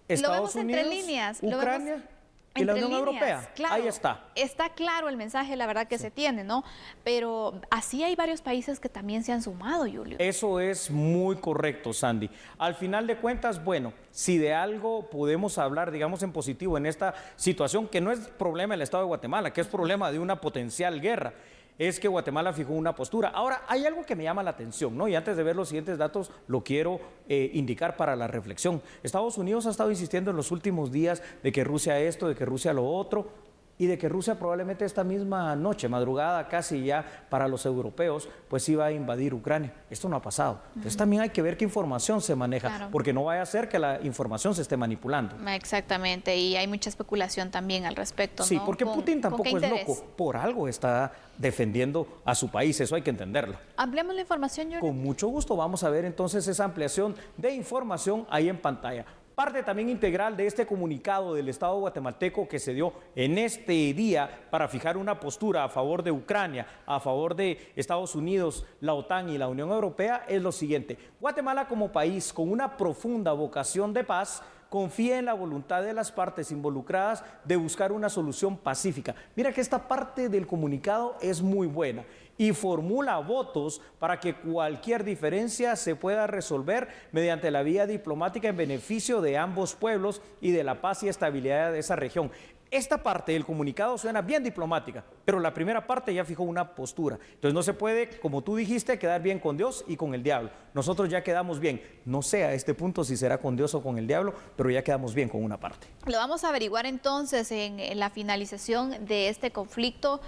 Estados lo vemos Unidos, entre líneas, Ucrania y la Entre Unión líneas, Europea. claro, Ahí está. Está claro el mensaje, la verdad que se tiene, ¿no? Pero así hay varios países que también se han sumado, Julio. Eso es muy correcto, Sandy. Al final de cuentas, bueno, si de algo podemos hablar, digamos, en positivo en esta situación, que no es problema del Estado de Guatemala, que es problema de una potencial guerra, es que Guatemala fijó una postura. Ahora, hay algo que me llama la atención, ¿no? Y antes de ver los siguientes datos, lo quiero indicar para la reflexión. Estados Unidos ha estado insistiendo en los últimos días de que Rusia esto, de que Rusia lo otro, y de que Rusia probablemente esta misma noche, madrugada casi ya para los europeos, pues iba a invadir Ucrania. Esto no ha pasado. Entonces también hay que ver qué información se maneja, porque no vaya a ser que la información se esté manipulando. Exactamente, y hay mucha especulación también al respecto, Sí, ¿no? porque Putin tampoco es loco, por algo está defendiendo a su país, eso hay que entenderlo. Ampliamos la información, Julio. Con mucho gusto vamos a ver entonces esa ampliación de información ahí en pantalla. Parte también integral de este comunicado del Estado guatemalteco que se dio en este día para fijar una postura a favor de Ucrania, a favor de Estados Unidos, la OTAN y la Unión Europea es lo siguiente. Guatemala como país con una profunda vocación de paz confía en la voluntad de las partes involucradas de buscar una solución pacífica. Mira que esta parte del comunicado es muy buena y formula votos para que cualquier diferencia se pueda resolver mediante la vía diplomática en beneficio de ambos pueblos y de la paz y estabilidad de esa región. Esta parte del comunicado suena bien diplomática, pero la primera parte ya fijó una postura. Entonces no se puede, como tú dijiste, quedar bien con Dios y con el diablo. Nosotros ya quedamos bien. No sé a este punto si será con Dios o con el diablo, pero ya quedamos bien con una parte. Lo vamos a averiguar entonces en la finalización de este conflicto.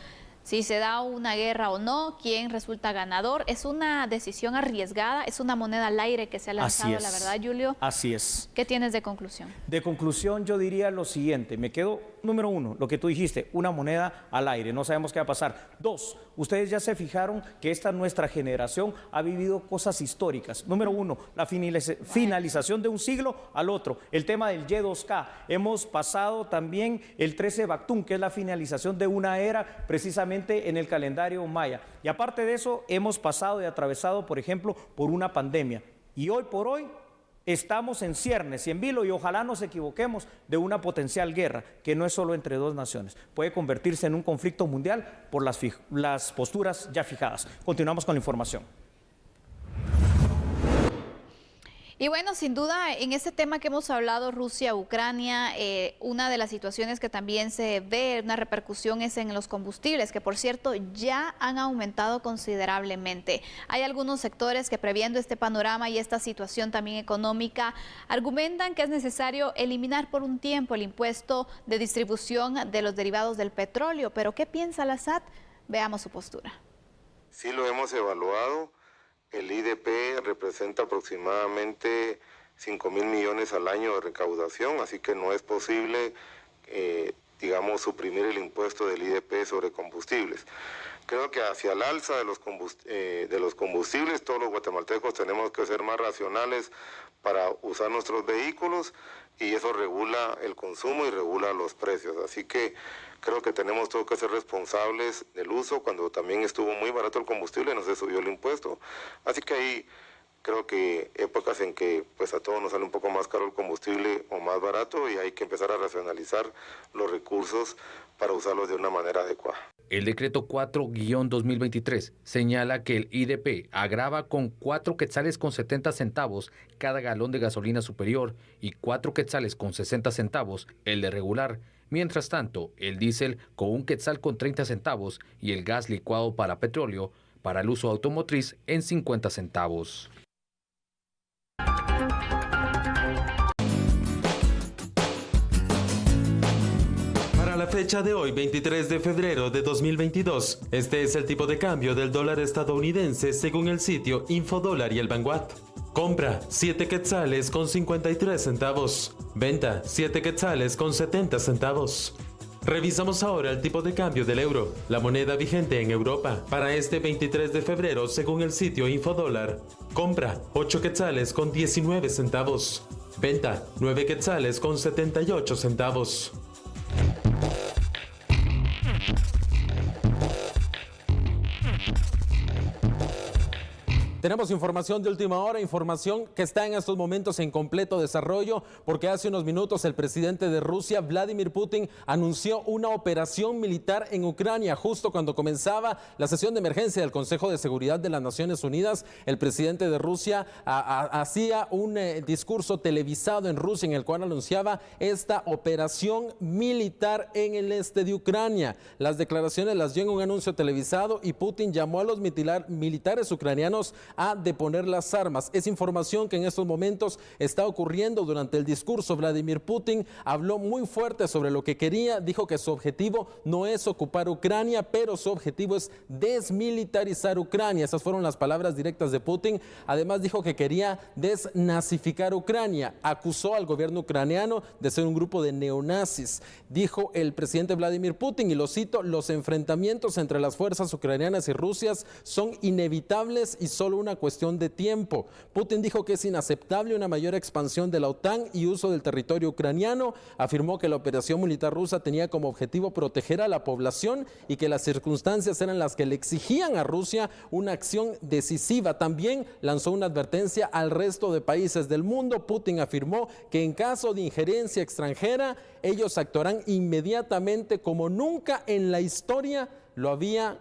Si se da una guerra o no, quién resulta ganador. Es una decisión arriesgada, es una moneda al aire que se ha lanzado, la verdad, Julio. Así es. ¿Qué tienes de conclusión? De conclusión yo diría lo siguiente, me quedo, número uno, lo que tú dijiste, una moneda al aire, no sabemos qué va a pasar. Dos, ustedes ya se fijaron que esta nuestra generación ha vivido cosas históricas. Número uno, la finalización de un siglo al otro, el tema del Y2K. Hemos pasado también el 13 de Bactún, que es la finalización de una era precisamente en el calendario maya. Y aparte de eso, hemos pasado y atravesado, por ejemplo, por una pandemia. Y hoy por hoy estamos en ciernes y en vilo y ojalá nos equivoquemos de una potencial guerra, que no es solo entre dos naciones. Puede convertirse en un conflicto mundial por las posturas ya fijadas. Continuamos con la información. Y bueno, sin duda, en este tema que hemos hablado, Rusia, Ucrania, una de las situaciones que también se ve una repercusión es en los combustibles, que por cierto ya han aumentado considerablemente. Hay algunos sectores que, previendo este panorama y esta situación también económica, argumentan que es necesario eliminar por un tiempo el impuesto de distribución de los derivados del petróleo. Pero ¿qué piensa la SAT? Veamos su postura. Sí lo hemos evaluado. El IDP representa aproximadamente 5.000 millones al año de recaudación, así que no es posible, digamos, suprimir el impuesto del IDP sobre combustibles. Creo que hacia el alza de los combustibles, todos los guatemaltecos tenemos que ser más racionales para usar nuestros vehículos y eso regula el consumo y regula los precios. Así que creo que tenemos todos que ser responsables del uso. Cuando también estuvo muy barato el combustible, no se subió el impuesto. Así que ahí creo que épocas en que pues a todos nos sale un poco más caro el combustible o más barato y hay que empezar a racionalizar los recursos para usarlos de una manera adecuada. El decreto 4-2023 señala que el IDP agrava con 4 quetzales con 70 centavos cada galón de gasolina superior y 4 quetzales con 60 centavos el de regular. Mientras tanto, el diésel con 1 quetzal con 30 centavos y el gas licuado para petróleo para el uso automotriz en 50 centavos. La fecha de hoy, 23 de febrero de 2022. Este es el tipo de cambio del dólar estadounidense según el sitio Infodólar y el Vanguard. Compra 7 quetzales con 53 centavos. Venta 7 quetzales con 70 centavos. Revisamos ahora el tipo de cambio del euro, la moneda vigente en Europa. Para este 23 de febrero, según el sitio Infodólar. Compra 8 quetzales con 19 centavos. Venta 9 quetzales con 78 centavos. Tenemos información de última hora, información que está en estos momentos en completo desarrollo, porque hace unos minutos el presidente de Rusia, Vladimir Putin, anunció una operación militar en Ucrania. Justo cuando comenzaba la sesión de emergencia del Consejo de Seguridad de las Naciones Unidas, el presidente de Rusia hacía un discurso televisado en Rusia en el cual anunciaba esta operación militar en el este de Ucrania. Las declaraciones las dio en un anuncio televisado y Putin llamó a los militares ucranianos a deponer las armas. Es información que en estos momentos está ocurriendo. Durante el discurso, Vladimir Putin habló muy fuerte sobre lo que quería. Dijo que su objetivo no es ocupar Ucrania, pero su objetivo es desmilitarizar Ucrania. Esas fueron las palabras directas de Putin. Además dijo que quería desnazificar Ucrania. Acusó al gobierno ucraniano de ser un grupo de neonazis. Dijo el presidente Vladimir Putin, y lo cito: los enfrentamientos entre las fuerzas ucranianas y rusias son inevitables y solo una cuestión de tiempo. Putin dijo que es inaceptable una mayor expansión de la OTAN y uso del territorio ucraniano. Afirmó que la operación militar rusa tenía como objetivo proteger a la población y que las circunstancias eran las que le exigían a Rusia una acción decisiva. También lanzó una advertencia al resto de países del mundo. Putin afirmó que en caso de injerencia extranjera, ellos actuarán inmediatamente como nunca en la historia lo habían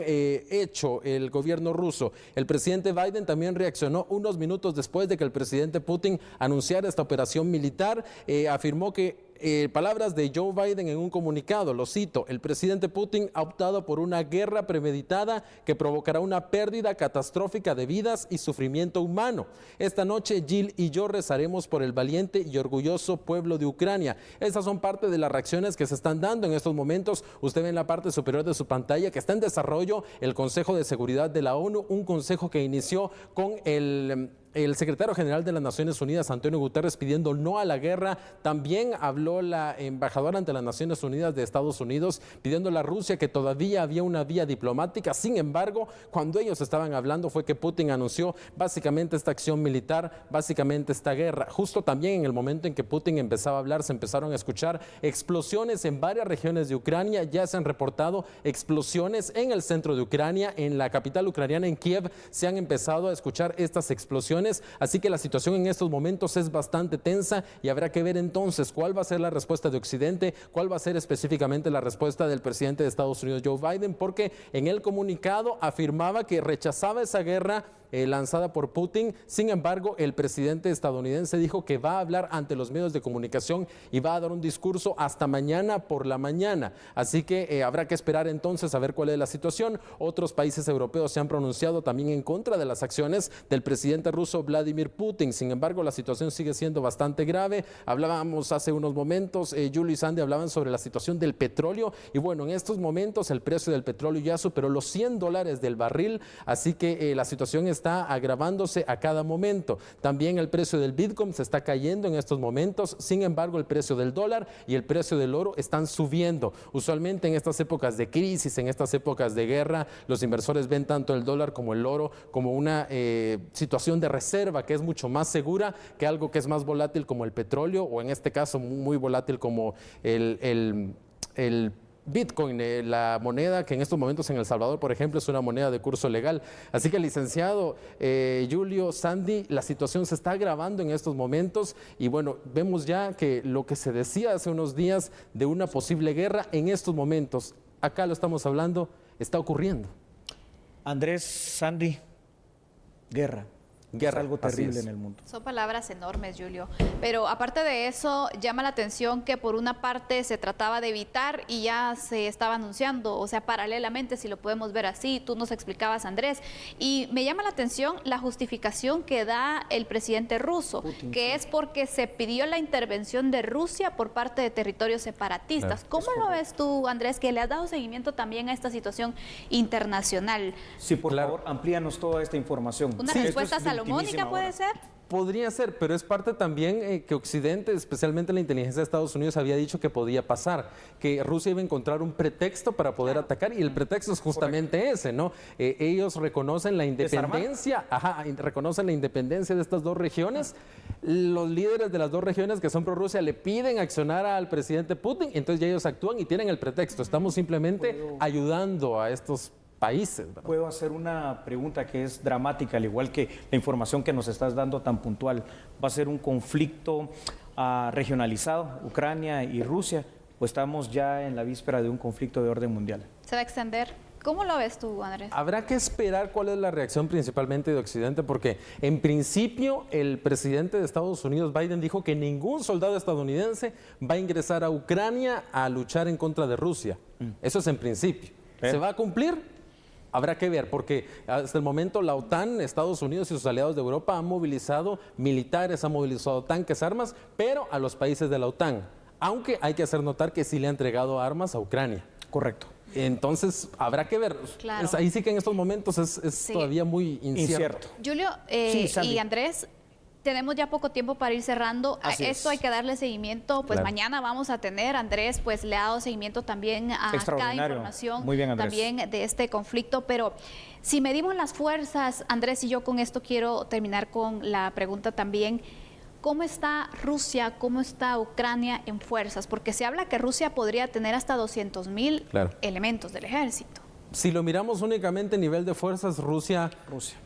hecho el gobierno ruso. El presidente Biden también reaccionó unos minutos después de que el presidente Putin anunciara esta operación militar. Afirmó que palabras de Joe Biden en un comunicado, lo cito: el presidente Putin ha optado por una guerra premeditada que provocará una pérdida catastrófica de vidas y sufrimiento humano. Esta noche Jill y yo rezaremos por el valiente y orgulloso pueblo de Ucrania. Estas son parte de las reacciones que se están dando en estos momentos. Usted ve en la parte superior de su pantalla que está en desarrollo el Consejo de Seguridad de la ONU, un consejo que inició con el secretario general de las Naciones Unidas, Antonio Guterres, pidiendo no a la guerra. También habló la embajadora ante las Naciones Unidas de Estados Unidos, pidiendo a la Rusia que todavía había una vía diplomática. Sin embargo, cuando ellos estaban hablando fue que Putin anunció básicamente esta acción militar, básicamente esta guerra. Justo también en el momento en que Putin empezaba a hablar, se empezaron a escuchar explosiones en varias regiones de Ucrania. Ya se han reportado explosiones en el centro de Ucrania, en la capital ucraniana, en Kiev, se han empezado a escuchar estas explosiones. Así que la situación en estos momentos es bastante tensa y habrá que ver entonces cuál va a ser la respuesta de Occidente, cuál va a ser específicamente la respuesta del presidente de Estados Unidos, Joe Biden, porque en el comunicado afirmaba que rechazaba esa guerra lanzada por Putin. Sin embargo, el presidente estadounidense dijo que va a hablar ante los medios de comunicación y va a dar un discurso hasta mañana por la mañana. Así que habrá que esperar entonces a ver cuál es la situación. Otros países europeos se han pronunciado también en contra de las acciones del presidente ruso Vladimir Putin. Sin embargo, la situación sigue siendo bastante grave. Hablábamos hace unos momentos, Julio y Sandy hablaban sobre la situación del petróleo y bueno, en estos momentos el precio del petróleo ya superó los $100 del barril, así que la situación está agravándose a cada momento. También el precio del Bitcoin se está cayendo en estos momentos. Sin embargo, el precio del dólar y el precio del oro están subiendo. Usualmente en estas épocas de crisis, en estas épocas de guerra, los inversores ven tanto el dólar como el oro como una situación de reserva que es mucho más segura que algo que es más volátil como el petróleo, o en este caso muy volátil como el Bitcoin, la moneda que en estos momentos en El Salvador, por ejemplo, es una moneda de curso legal. Así que, licenciado Julio, Sandy, la situación se está agravando en estos momentos y bueno, vemos ya que lo que se decía hace unos días de una posible guerra, en estos momentos, acá lo estamos hablando, está ocurriendo. Andrés, Sandy, guerra. Es algo terrible en el mundo. Son palabras enormes, Julio. Pero aparte de eso, llama la atención que por una parte se trataba de evitar y ya se estaba anunciando, o sea, paralelamente, si lo podemos ver así, tú nos explicabas, Andrés. Y me llama la atención la justificación que da el presidente ruso, Putin, que es porque se pidió la intervención de Rusia por parte de territorios separatistas. ¿Cómo lo ves tú, Andrés, que le has dado seguimiento también a esta situación internacional? Sí, por favor, amplíanos toda esta información. Una respuesta salomónica puede ser. Podría ser, pero es parte también que Occidente, especialmente la inteligencia de Estados Unidos, había dicho que podía pasar, que Rusia iba a encontrar un pretexto para poder atacar, y el pretexto es justamente ese, ¿no? Ellos reconocen la independencia, reconocen la independencia de estas dos regiones. Los líderes de las dos regiones que son pro-Rusia le piden accionar al presidente Putin, entonces ya ellos actúan y tienen el pretexto. Estamos simplemente ayudando a estos países, ¿verdad? Puedo hacer una pregunta que es dramática, al igual que la información que nos estás dando tan puntual. ¿Va a ser un conflicto regionalizado, Ucrania y Rusia, o estamos ya en la víspera de un conflicto de orden mundial? ¿Se va a extender? ¿Cómo lo ves tú, Andrés? Habrá que esperar cuál es la reacción principalmente de Occidente, porque en principio el presidente de Estados Unidos, Biden, dijo que ningún soldado estadounidense va a ingresar a Ucrania a luchar en contra de Rusia. Eso es en principio. ¿Se va a cumplir? Habrá que ver, porque hasta el momento la OTAN, Estados Unidos y sus aliados de Europa han movilizado militares, han movilizado tanques, armas, pero a los países de la OTAN. Aunque hay que hacer notar que sí le ha entregado armas a Ucrania. Correcto. Entonces, habrá que ver. Claro. Ahí sí que en estos momentos es Sí. todavía muy incierto. Julio y Andrés, tenemos ya poco tiempo para ir cerrando. Así Esto es. hay que darle seguimiento. Pues Claro. mañana vamos a tener, Andrés, pues le ha dado seguimiento también a cada Extraordinario. información Muy bien, Andrés. también de este conflicto. Pero si medimos las fuerzas, Andrés, y yo con esto quiero terminar con la pregunta también. ¿Cómo está Rusia, cómo está Ucrania en fuerzas? Porque se habla que Rusia podría tener hasta 200,000 elementos del ejército. Si lo miramos únicamente a nivel de fuerzas, Rusia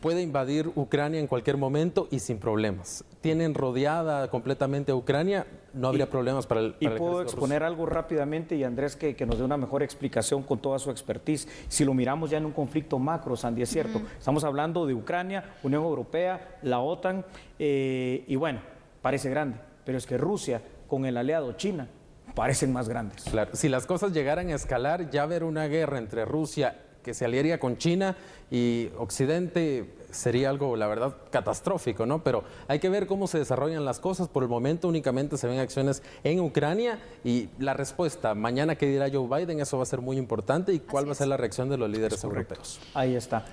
puede invadir Ucrania en cualquier momento y sin problemas. Tienen rodeada completamente a Ucrania, no habría problemas para el Y para el puedo ejército exponer algo rápidamente y Andrés que nos dé una mejor explicación con toda su expertise. Si lo miramos ya en un conflicto macro, Sandy, es cierto. Estamos hablando de Ucrania, Unión Europea, la OTAN, y bueno, parece grande, pero es que Rusia con el aliado China parecen más grandes. Claro, si las cosas llegaran a escalar, ya ver una guerra entre Rusia que se aliaría con China y Occidente sería algo, la verdad, catastrófico, ¿no? Pero hay que ver cómo se desarrollan las cosas. Por el momento únicamente se ven acciones en Ucrania y la respuesta, mañana qué dirá Joe Biden, eso va a ser muy importante y cuál va a ser la reacción de los líderes europeos. Ahí está.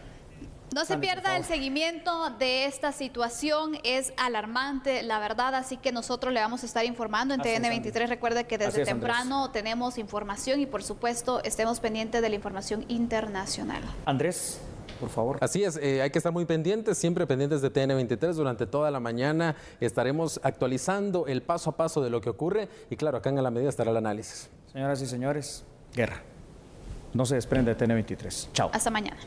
No se pierda el seguimiento de esta situación, es alarmante, la verdad, así que nosotros le vamos a estar informando en Así es, TN23. Recuerde que Así desde es, temprano tenemos información y por supuesto estemos pendientes de la información internacional. Andrés, por favor. Así es, hay que estar muy pendientes, siempre pendientes de TN23 durante toda la mañana. Estaremos actualizando el paso a paso de lo que ocurre y claro, acá en A la Medida estará el análisis. Señoras y señores, guerra. No se desprende de TN23. Chao. Hasta mañana.